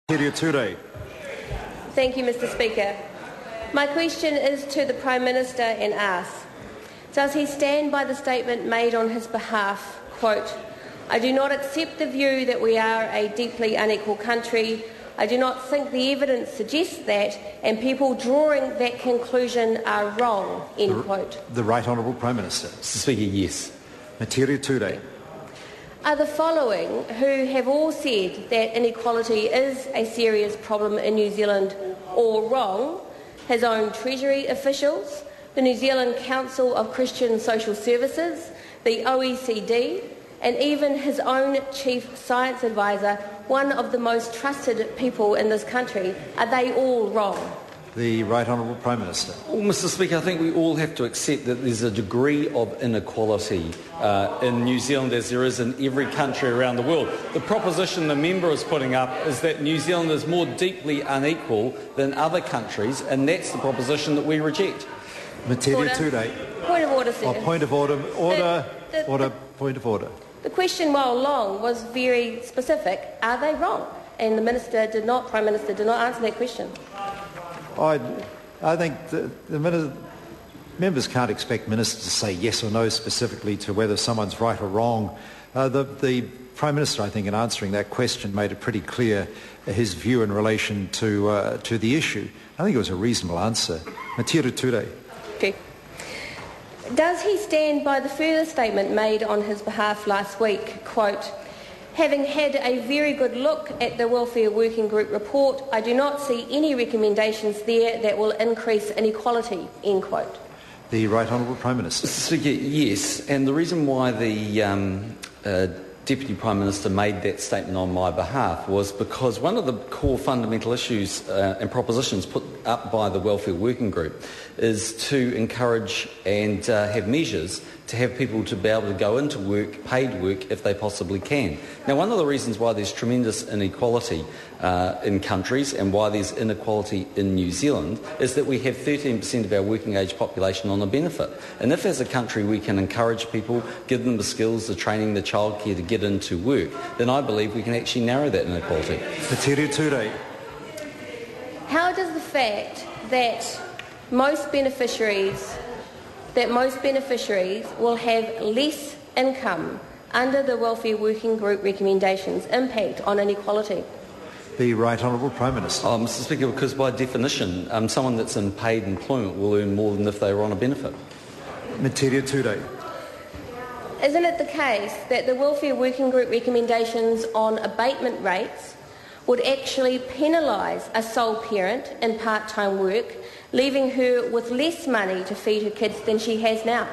Metiria Turei. Thank you, Mr. Speaker. My question is to the Prime Minister and asks, does he stand by the statement made on his behalf, quote, "I do not accept the view that we are a deeply unequal country. I do not think the evidence suggests that, and people drawing that conclusion are wrong," end quote. The Right Honourable Prime Minister. Mr. Speaker, yes. Metiria Turei. Are the following, who have all said that inequality is a serious problem in New Zealand, all wrong? His own Treasury officials, the New Zealand Council of Christian Social Services, the OECD, and even his own Chief Science Advisor, one of the most trusted people in this country. Are they all wrong? The Right Honourable Prime Minister. Well, Mr. Speaker, I think we all have to accept that there's a degree of inequality in New Zealand as there is in every country around the world. The proposition the member is putting up is that New Zealand is more deeply unequal than other countries, and that's the proposition that we reject. Metiria Turei. Point of order, sir. Point of order. Point of order. The question, while long, was very specific. Are they wrong? And the Prime Minister did not answer that question. I think the members can't expect ministers to say yes or no specifically to whether someone's right or wrong. The Prime Minister, I think, in answering that question, made it pretty clear his view in relation to the issue. I think it was a reasonable answer. Metiria Turei. Okay. Does he stand by the further statement made on his behalf last week, quote, "Having had a very good look at the Welfare Working Group report, I do not see any recommendations there that will increase inequality," end quote? The Right Honourable Prime Minister. Mr. Speaker, yes, and the reason why the Deputy Prime Minister made that statement on my behalf was because one of the core fundamental issues and propositions put up by the Welfare Working Group is to encourage and have measures to have people to be able to go into work, paid work, if they possibly can. Now, one of the reasons why there's tremendous inequality in countries and why there's inequality in New Zealand is that we have 13% of our working age population on a benefit. And if as a country we can encourage people, give them the skills, the training, the childcare to get into work, then I believe we can actually narrow that inequality. Metiria Turei. How does the fact that most beneficiaries will have less income under the Welfare Working Group recommendations impact on inequality? The Right Honourable Prime Minister. Mr. Speaker, because by definition, someone that's in paid employment will earn more than if they were on a benefit. Metiria Turei. Isn't it the case that the Welfare Working Group recommendations on abatement rates would actually penalise a sole parent in part-time work, leaving her with less money to feed her kids than she has now?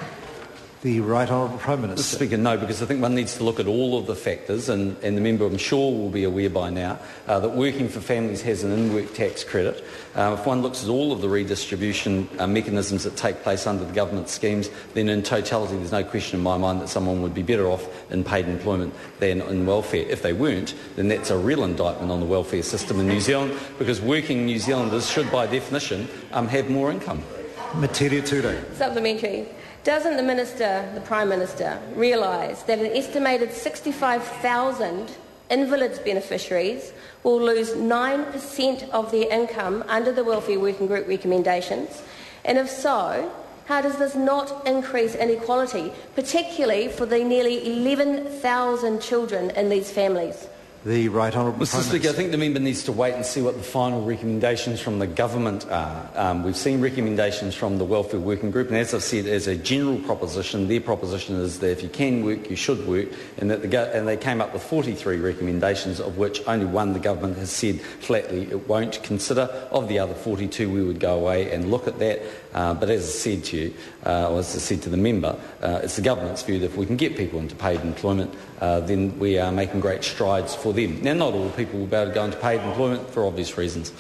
The Right Honourable Prime Mr. Minister. Speaker, no, because I think one needs to look at all of the factors, and the member, I'm sure, will be aware by now that working for families has an in-work tax credit. If one looks at all of the redistribution mechanisms that take place under the government schemes, then in totality there's no question in my mind that someone would be better off in paid employment than in welfare. If they weren't, then that's a real indictment on the welfare system in New Zealand, because working New Zealanders should, by definition, have more income. Metiria Turei. Supplementary. Doesn't the Prime Minister realise that an estimated 65,000 invalids beneficiaries will lose 9% of their income under the Welfare Working Group recommendations? And if so, how does this not increase inequality, particularly for the nearly 11,000 children in these families? The Right Honourable Prime Mr. Speaker, Minister. I think the member needs to wait and see what the final recommendations from the government are. We've seen recommendations from the Welfare Working Group, and as I've said, as a general proposition, their proposition is that if you can work, you should work, and that they came up with 43 recommendations, of which only one the government has said flatly it won't consider. Of the other 42, we would go away and look at that. But as I said to you, or as I said to the member, it's the government's view that if we can get people into paid employment, then we are making great strides for them. Now, not all people will be able to go into paid employment for obvious reasons.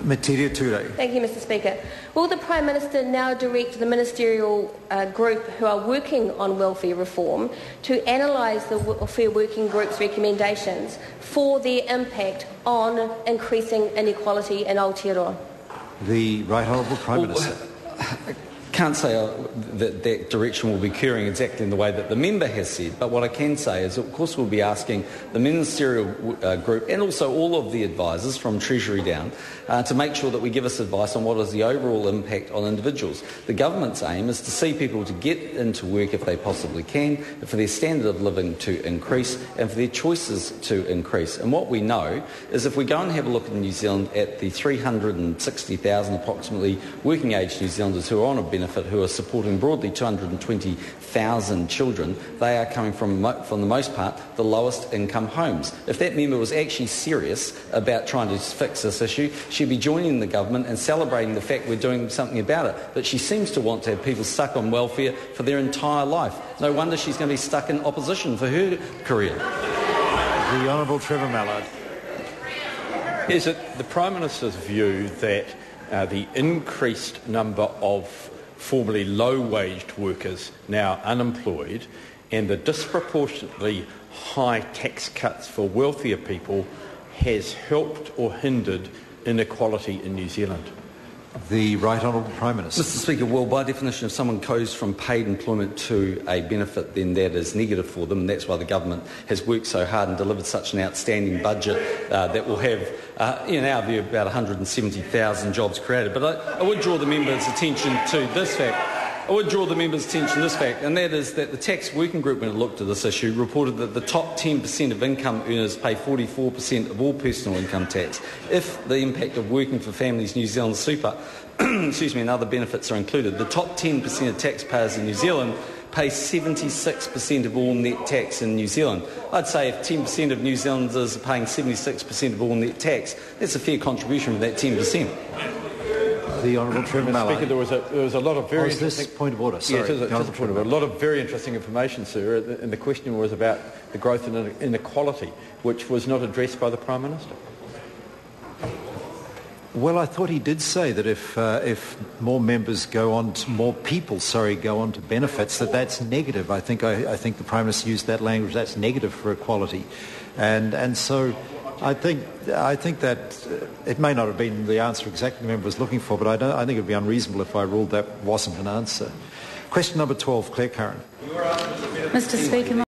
Metiria Turei. Thank you, Mr. Speaker. Will the Prime Minister now direct the ministerial group who are working on welfare reform to analyse the Welfare Working Group's recommendations for their impact on increasing inequality in Aotearoa? The Right Honourable Prime Minister. can't say that direction will be occurring exactly in the way that the member has said, but what I can say is, of course, we'll be asking the ministerial group and also all of the advisors from Treasury down to make sure that we give us advice on what is the overall impact on individuals. The government's aim is to see people to get into work if they possibly can, for their standard of living to increase and for their choices to increase. And what we know is if we go and have a look in New Zealand at the 360,000 approximately working age New Zealanders who are on a benefit, who are supporting broadly 220,000 children, they are coming from the most part, the lowest income homes. If that member was actually serious about trying to fix this issue, she'd be joining the government and celebrating the fact we're doing something about it. But she seems to want to have people stuck on welfare for their entire life. No wonder she's going to be stuck in opposition for her career. The Honourable Trevor Mallard. Is it the Prime Minister's view that the increased number of formerly low-waged workers now unemployed and the disproportionately high tax cuts for wealthier people has helped or hindered inequality in New Zealand? The Right Honourable Prime Minister. Mr Speaker, well, by definition, if someone goes from paid employment to a benefit, then that is negative for them. That's why the government has worked so hard and delivered such an outstanding budget that will have, in our view, about 170,000 jobs created. But I would draw the members' attention to this fact. And that is that the Tax Working Group, when it looked at this issue, reported that the top 10% of income earners pay 44% of all personal income tax. If the impact of working for Families New Zealand Super and other benefits are included, the top 10% of taxpayers in New Zealand pay 76% of all net tax in New Zealand. I'd say if 10% of New Zealanders are paying 76% of all net tax, that's a fair contribution from that 10%. The Honourable Trevor Mallard. Speaker, there was a lot of very interesting... point of order? Sorry. Yes, it is a point of order. A lot of very interesting information, sir, and the question was about the growth in inequality, which was not addressed by the Prime Minister. Well, I thought he did say that if more members go on to benefits, that's negative. I think the Prime Minister used that language. That's negative for equality, and so I think that it may not have been the answer exactly the member was looking for, but I think it would be unreasonable if I ruled that wasn't an answer. Question number 12, Claire Curran. Mr Speaker.